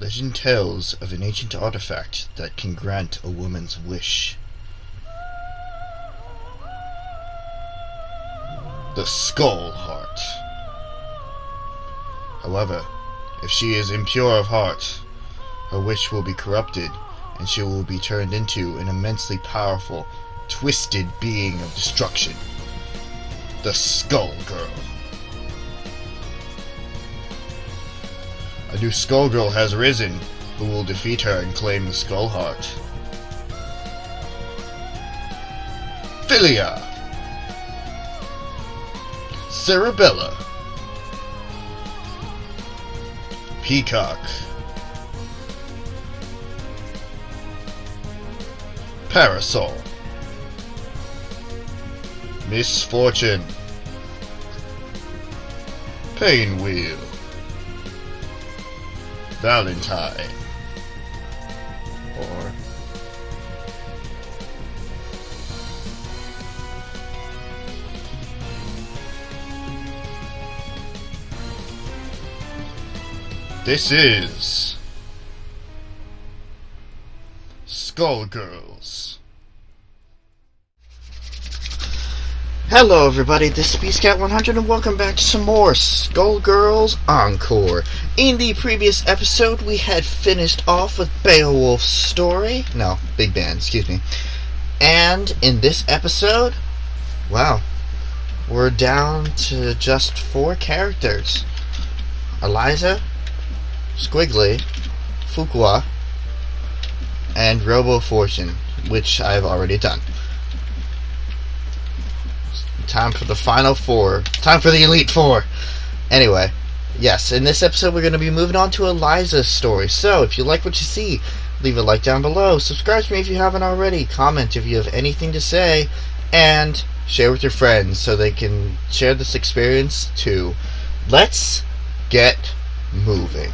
Legend tells of an ancient artifact that can grant a woman's wish. The Skull Heart. However, if she is impure of heart, her wish will be corrupted, and she will be turned into an immensely powerful, twisted being of destruction. The Skullgirl. A new Skullgirl has arisen, who will defeat her and claim the Skull Heart. Philia. Cerebella. Peacock. Parasol. Misfortune. Painwheel. Valentine. Or this is Skullgirls. Hello everybody, this is BScout100 and welcome back to some more Skullgirls Encore. In the previous episode, we had finished off with Beowulf's story. No, Big Band, excuse me. And in this episode, wow, we're down to just 4 characters. Eliza, Squiggly, Fuqua, and Robo Fortune, which I've already done. Time for the final 4. Time for the Elite 4. Anyway, yes, in this episode we're going to be moving on to Eliza's story. So, if you like what you see, leave a like down below. Subscribe to me if you haven't already. Comment if you have anything to say. And share with your friends so they can share this experience too. Let's get moving.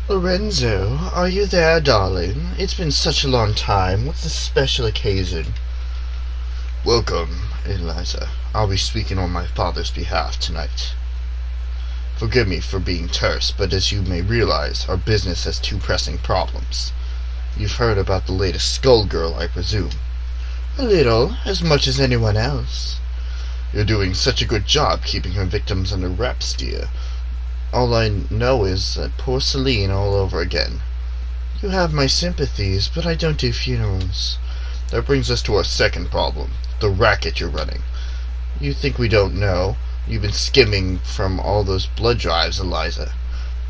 Lorenzo, are you there, darling? It's been such a long time. What's the special occasion? Welcome, Eliza. I'll be speaking on my father's behalf tonight. Forgive me for being terse, but as you may realize, our business has 2 pressing problems. You've heard about the latest Skullgirl, I presume. A little, as much as anyone else. You're doing such a good job keeping her victims under wraps, dear. All I know is that poor Celine all over again. You have my sympathies, but I don't do funerals. That brings us to our second problem, the racket you're running. You think we don't know? You've been skimming from all those blood drives, Eliza.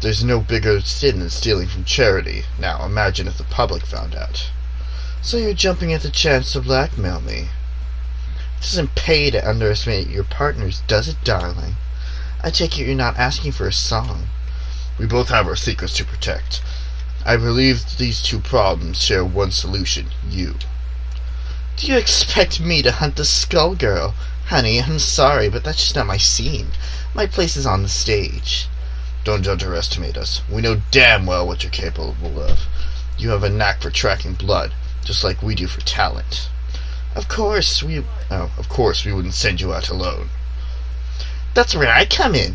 There's no bigger sin than stealing from charity. Now imagine if the public found out. So you're jumping at the chance to blackmail me. It doesn't pay to underestimate your partners, does it, darling? I take it you're not asking for a song. We both have our secrets to protect. I believe these 2 problems share one solution, you. Do you expect me to hunt the Skullgirl? Honey, I'm sorry, but that's just not my scene. My place is on the stage. Don't underestimate us. We know damn well what you're capable of. You have a knack for tracking blood, just like we do for talent. Of course we wouldn't send you out alone. That's where I come in.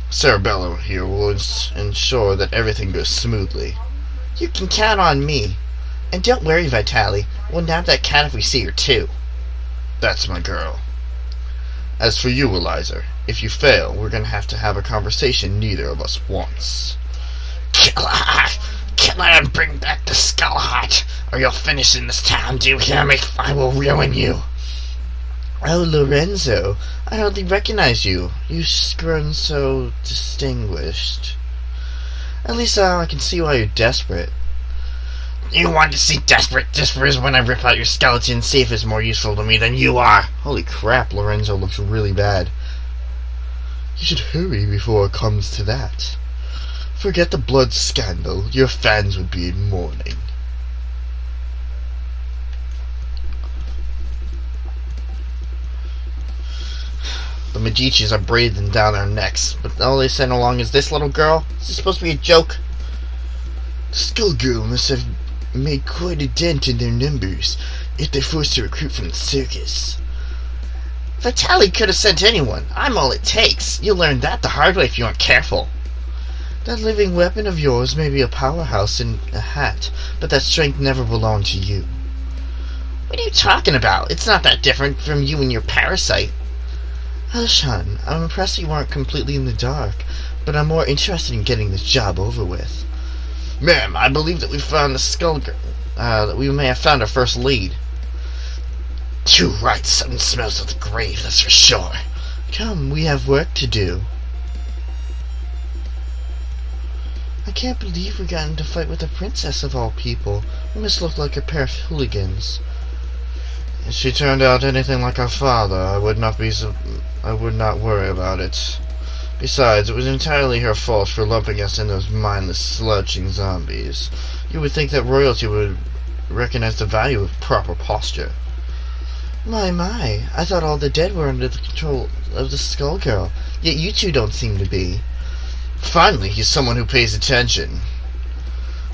Cerebella here will ensure that everything goes smoothly. You can count on me. And don't worry, Vitali. We'll nab that cat if we see her, too. That's my girl. As for you, Eliza, if you fail, we're going to have a conversation neither of us wants. Kill her! Kill her and bring back the Skull Heart, or you'll finish in this town, do you hear me? I will ruin you. Oh, Lorenzo, I hardly recognize you. You've grown so distinguished. At least I can see why you're desperate. You want to see desperate? Desperate is when I rip out your skeleton and see if it's more useful to me than you are. Holy crap, Lorenzo looks really bad. You should hurry before it comes to that. Forget the blood scandal. Your fans would be in mourning. The Medicis are breathing down our necks, but all they send along is this little girl? Is this supposed to be a joke? The Skullgirls must have made quite a dent in their numbers if they're forced to recruit from the circus. Vitali could have sent anyone. I'm all it takes. You'll learn that the hard way if you aren't careful. That living weapon of yours may be a powerhouse in a hat, but that strength never belonged to you. What are you talking about? It's not that different from you and your parasite. Hush, hon. I'm impressed you weren't completely in the dark, but I'm more interested in getting this job over with. Ma'am, I believe that we found the Skullgirl. That we may have found our first lead. Too right, something smells of the grave, that's for sure. Come, we have work to do. I can't believe we got into a fight with a princess of all people. We must look like a pair of hooligans. If she turned out anything like our father, I would not worry about it. Besides, it was entirely her fault for lumping us in those mindless, slouching zombies. You would think that royalty would recognize the value of proper posture. My, I thought all the dead were under the control of the Skullgirl, yet you two don't seem to be. Finally, he's someone who pays attention.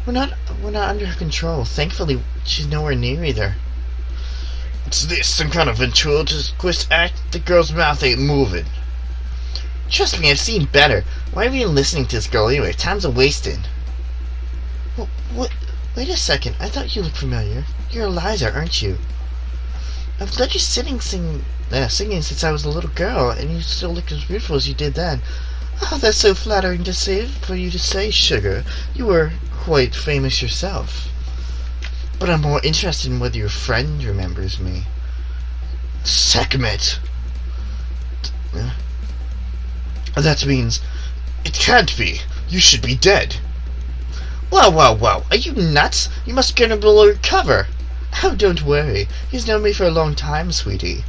We're not under her control. Thankfully, she's nowhere near either. What's this, some kind of ventriloquist act? The girl's mouth ain't moving. Trust me, I've seen better. Why are we even listening to this girl anyway? Time's a-wasting. Well, what? Wait a second. I thought you looked familiar. You're Eliza, aren't you? I've let you singing since I was a little girl, and you still look as beautiful as you did then. Oh, that's so flattering to say for you to say, sugar. You were quite famous yourself. But I'm more interested in whether your friend remembers me. Sekhmet! That means... It can't be! You should be dead! Whoa! Are you nuts? You must get him below your cover! Oh, don't worry. He's known me for a long time, sweetie.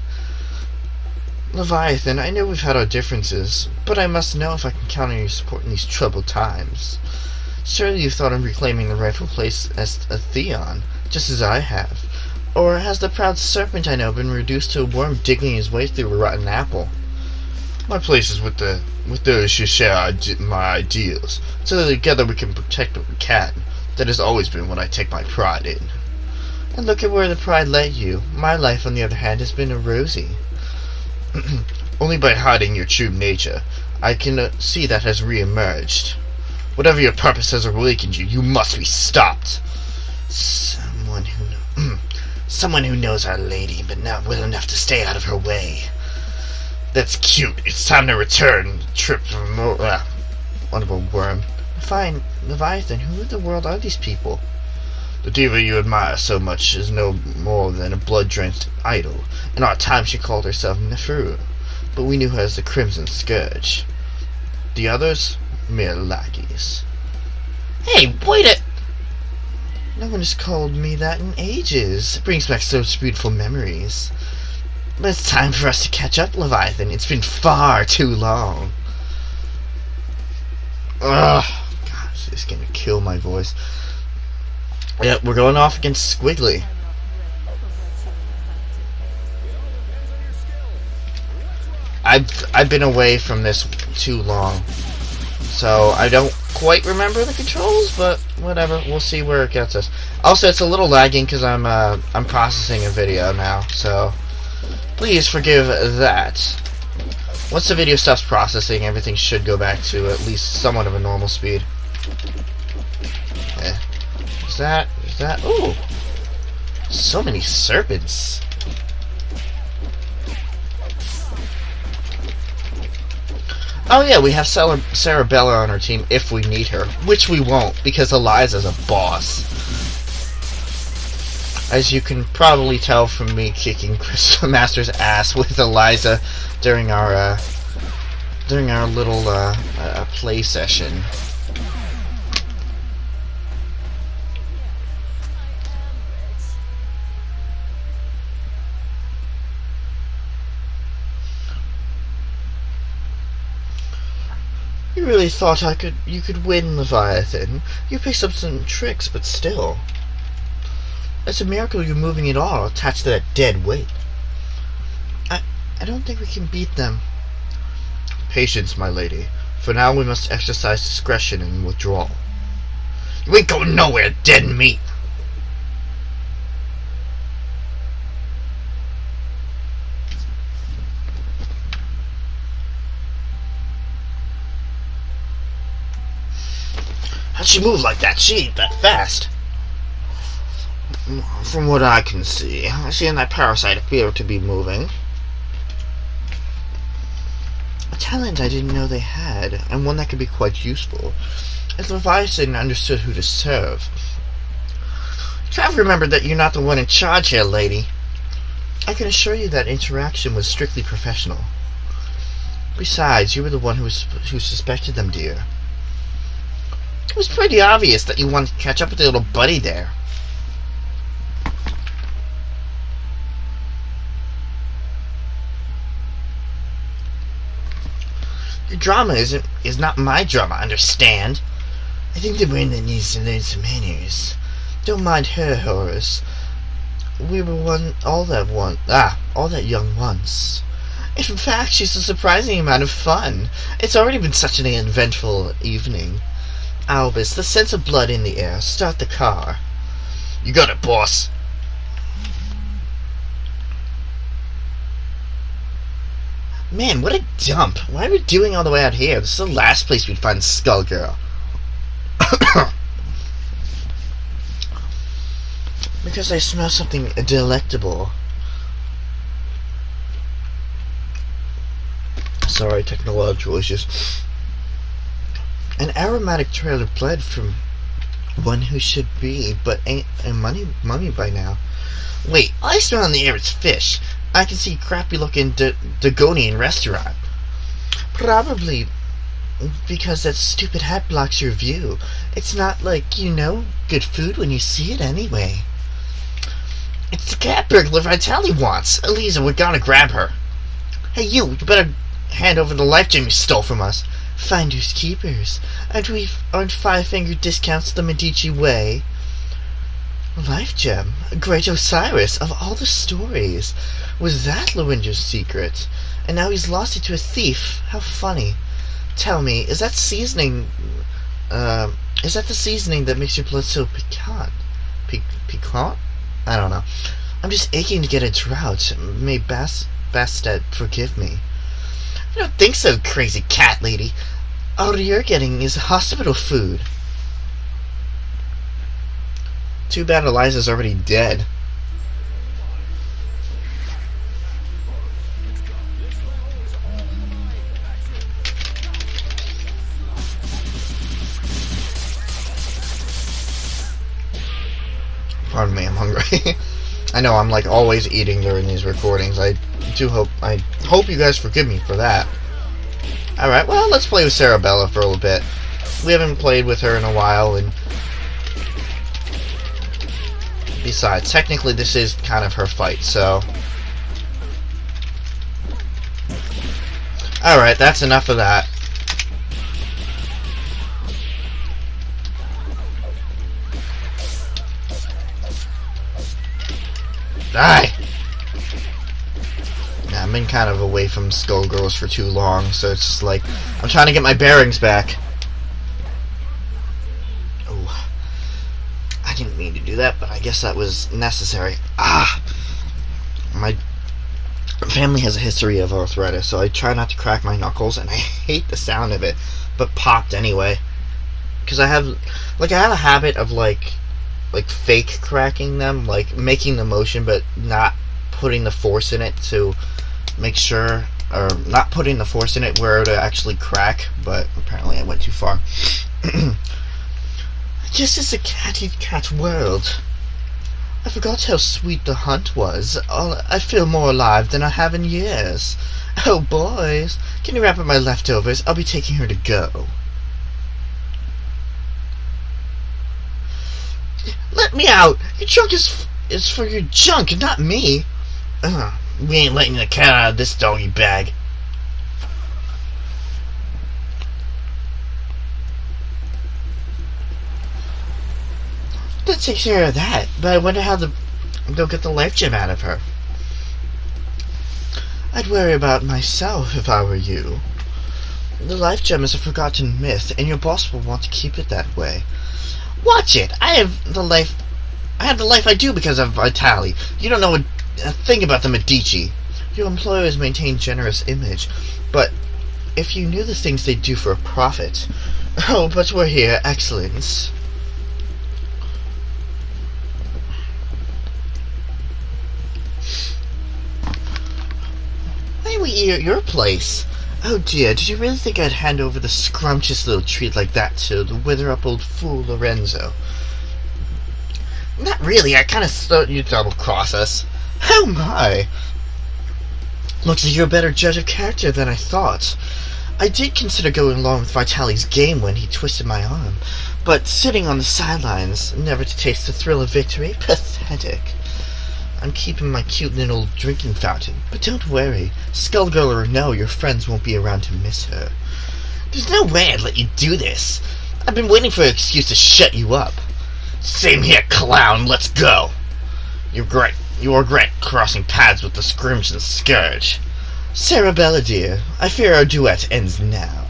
Leviathan, I know we've had our differences, but I must know if I can count on your support in these troubled times. Surely you've thought of reclaiming the rightful place as a Theon, just as I have. Or has the proud serpent I know been reduced to a worm digging his way through a rotten apple? My place is with those who share my ideals, so that together we can protect what we can. That has always been what I take my pride in. And look at where the pride led you. My life, on the other hand, has been a rosy. Only by hiding your true nature, I can see that has re-emerged. Whatever your purpose has awakened you, you must be stopped. Someone who knows our lady, but not well enough to stay out of her way. That's cute. It's time to return. Trip from wonderful worm. Fine, Leviathan. Who in the world are these people? The diva you admire so much is no more than a blood-drenched idol. In our time she called herself Neferu, but we knew her as the Crimson Scourge. The others, mere lackeys. Hey, wait it! No one has called me that in ages. It brings back such beautiful memories. But it's time for us to catch up, Leviathan. It's been far too long. Ugh. Gosh, it's gonna kill my voice. Yeah, we're going off against Squiggly. I've been away from this too long, so I don't quite remember the controls, but whatever. We'll see where it gets us. Also, it's a little lagging because I'm processing a video now, so please forgive that. Once the video stops processing, everything should go back to at least somewhat of a normal speed. Okay. Is that? Ooh! So many serpents. Oh yeah, we have Sarabella on our team if we need her, which we won't, because Eliza's a boss. As you can probably tell from me kicking Chris Master's ass with Eliza during our little play session. You really thought you could win, Leviathan. You picked up some tricks, but still. It's a miracle you're moving at all, attached to that dead weight. I don't think we can beat them. Patience, my lady. For now we must exercise discretion and withdrawal. You ain't going nowhere, dead meat! How'd she move like that? She ain't that fast. From what I can see, she and that parasite appear to be moving. A talent I didn't know they had, and one that could be quite useful. If Leviathan understood who to serve. Try to remember that you're not the one in charge here, lady. I can assure you that interaction was strictly professional. Besides, you were the one who suspected them, dear. It was pretty obvious that you wanted to catch up with your little buddy there. Your drama is not my drama, understand? I think the brain that needs to learn some manners. Don't mind her, Horace. We were all that young once. In fact, she's a surprising amount of fun. It's already been such an eventful evening. Albus, the sense of blood in the air. Start the car. You got it, boss. Man, what a dump. Why are we doing all the way out here? This is the last place we'd find Skullgirl. Because I smell something delectable. Sorry, technological issues. An aromatic trail of blood from one who should be, but ain't a mummy by now. Wait, all I smell in the air is fish. I can see crappy-looking Dagonian restaurant. Probably because that stupid hat blocks your view. It's not like, you know, good food when you see it anyway. It's the cat burglar Vitaly wants. Eliza, we gotta grab her. Hey, you better hand over the life gem you stole from us. Finders keepers. Aren't five-finger discounts the Medici way? Life gem? Great Osiris, of all the stories. Was that Lorinda's secret? And now he's lost it to a thief. How funny. Tell me, is that the seasoning that makes your blood so piquant? Piquant? I don't know. I'm just aching to get a drought. May Bastet forgive me. I don't think so, crazy cat lady. All you're getting is hospital food. Too bad Eliza's already dead. Pardon me, I'm hungry. I know I'm like always eating during these recordings. I hope you guys forgive me for that. Alright, well, let's play with Sarabella for a little bit. We haven't played with her in a while, and besides, technically this is kind of her fight, so alright, that's enough of that. Die! Yeah, I've been kind of away from Skullgirls for too long, so it's just like I'm trying to get my bearings back. Oh, I didn't mean to do that, but I guess that was necessary. My family has a history of arthritis, so I try not to crack my knuckles, and I hate the sound of it, but popped anyway. Because I have a habit of like fake cracking them, like making the motion but not putting the force in it to make sure, or not putting the force in it where to actually crack, but apparently I went too far. Just as a cat-eat-cat world. I forgot how sweet the hunt was. I feel more alive than I have in years. Oh, boys, can you wrap up my leftovers? I'll be taking her to go. Let me out! Your trunk is for your junk and not me. We ain't letting the cat out of this doggy bag. That takes care of that, but I wonder how they'll get the life gem out of her. I'd worry about myself if I were you. The life gem is a forgotten myth, and your boss will want to keep it that way. Watch it! I have the life I do because of Vitali. You don't know a thing about the Medici. Your employers maintain generous image, but if you knew the things they do for a profit... Oh, but we're here, excellence. Why we eat at your place? Oh dear, did you really think I'd hand over the scrumptious little treat like that to the wither-up old fool Lorenzo? Not really, I kinda thought you'd double-cross us. Oh my! Looks like you're a better judge of character than I thought. I did consider going along with Vitali's game when he twisted my arm, but sitting on the sidelines, never to taste the thrill of victory? Pathetic. I'm keeping my cute little drinking fountain, but don't worry. Skullgirl or no, your friends won't be around to miss her. There's no way I'd let you do this. I've been waiting for an excuse to shut you up. Same here, clown. Let's go. You regret crossing paths with the Scrimps and Scourge. Sarabella, dear, I fear our duet ends now.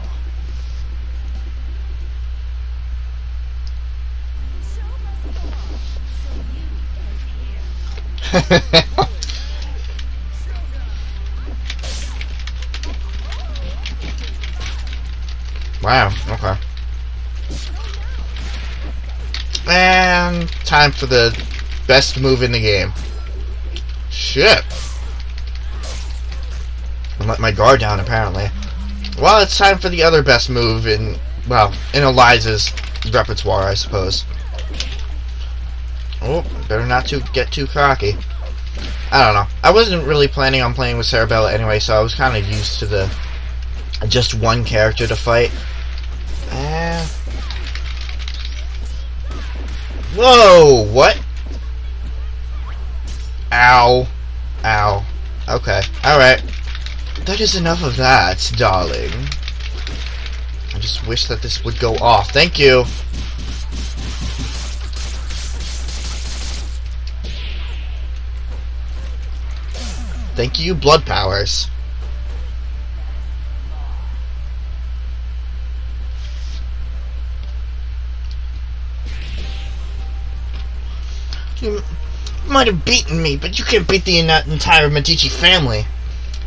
Wow, okay. And time for the best move in the game. Shit. I let my guard down, apparently. Well, it's time for the other best move in Eliza's repertoire, I suppose. Oh, better not to get too cocky. I don't know. I wasn't really planning on playing with Sarabella anyway, so I was kind of used to the just one character to fight. Whoa! What? Ow. Ow. Okay. Alright. That is enough of that, darling. I just wish that this would go off. Thank you. Thank you, blood powers. You might have beaten me, but you can't beat the entire Medici family.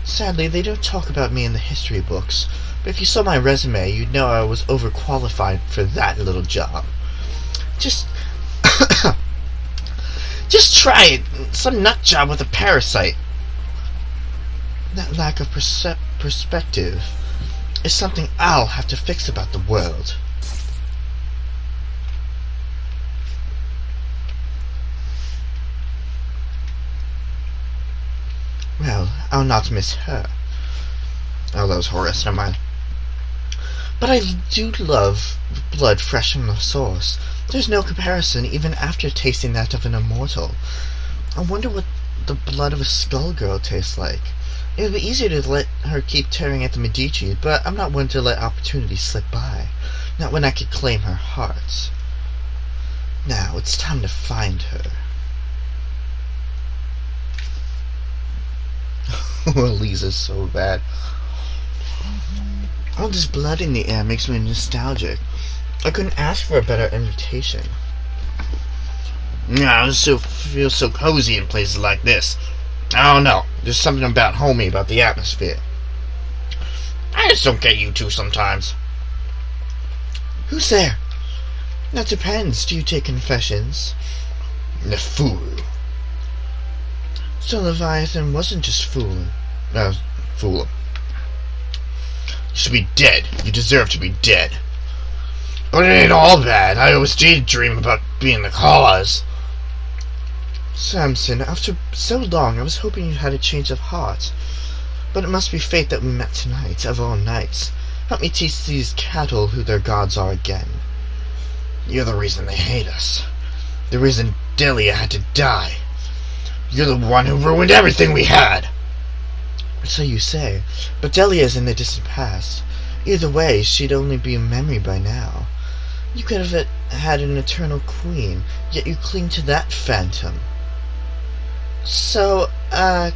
Sadly, they don't talk about me in the history books, but if you saw my resume, you'd know I was overqualified for that little job. Just try it. Some nut job with a parasite. That lack of perspective is something I'll have to fix about the world. Well, I'll not miss her. Oh, that was Horace, never mind. But I do love blood fresh from the source. There's no comparison even after tasting that of an immortal. I wonder what the blood of a Skullgirl tastes like. It would be easier to let her keep tearing at the Medici, but I'm not one to let opportunities slip by. Not when I could claim her heart. Now, it's time to find her. Eliza's so bad. All this blood in the air makes me nostalgic. I couldn't ask for a better invitation. Yeah, I feel so cozy in places like this. I don't know. There's something about homey about the atmosphere. I just don't get you two sometimes. Who's there? That depends. Do you take confessions? The fool. So Leviathan wasn't just fooling. Fooling. You should be dead. You deserve to be dead. But it ain't all bad. I always did dream about being the cause. Samson, after so long, I was hoping you had a change of heart. But it must be fate that we met tonight, of all nights. Help me teach these cattle who their gods are again. You're the reason they hate us. The reason Delia had to die. You're the one who ruined everything we had. So you say, but Delia is in the distant past. Either way, she'd only be a memory by now. You could have had an eternal queen, yet you cling to that phantom. So,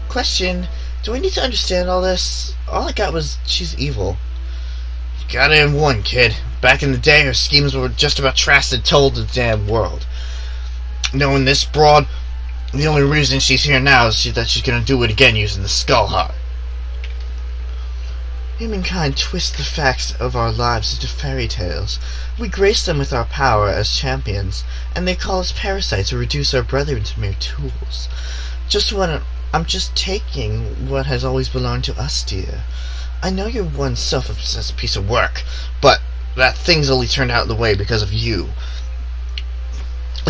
question, do I need to understand all this? All I got was she's evil. You got it in one, kid. Back in the day, her schemes were just about trashed and told the damn world. Knowing this broad, the only reason she's here now is that she's gonna do it again using the skull heart. Humankind twists the facts of our lives into fairy tales. We grace them with our power as champions, and they call us parasites or reduce our brethren to mere tools. I'm just taking what has always belonged to us, dear. I know you're one self-obsessed piece of work, but that thing's only turned out the way because of you.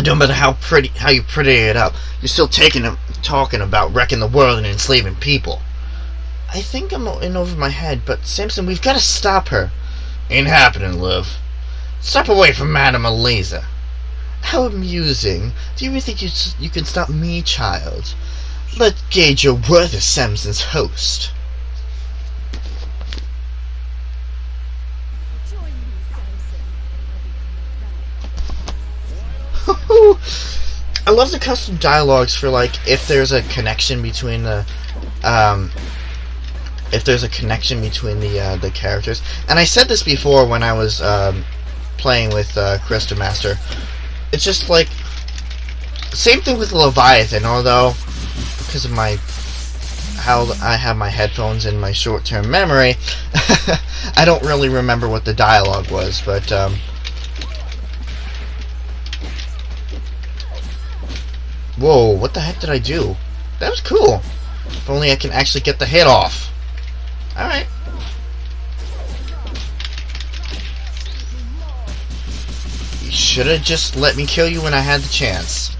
No matter how you pretty it up, you're still talking about wrecking the world and enslaving people. I think I'm in over my head, but Samson, we've got to stop her. Ain't happening, Liv. Step away from Madame Eliza. How amusing. Do you really think you can stop me, child? Let's gauge your worth as Samson's host. I love the custom dialogues for, like, if there's a connection between the characters. And I said this before when I was playing with Crystal Master. It's just like same thing with Leviathan, although because of how I have my headphones in my short-term memory, I don't really remember what the dialogue was, but whoa, what the heck did I do? That was cool. If only I can actually get the hit off. Alright. You should have just let me kill you when I had the chance.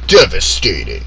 Devastating.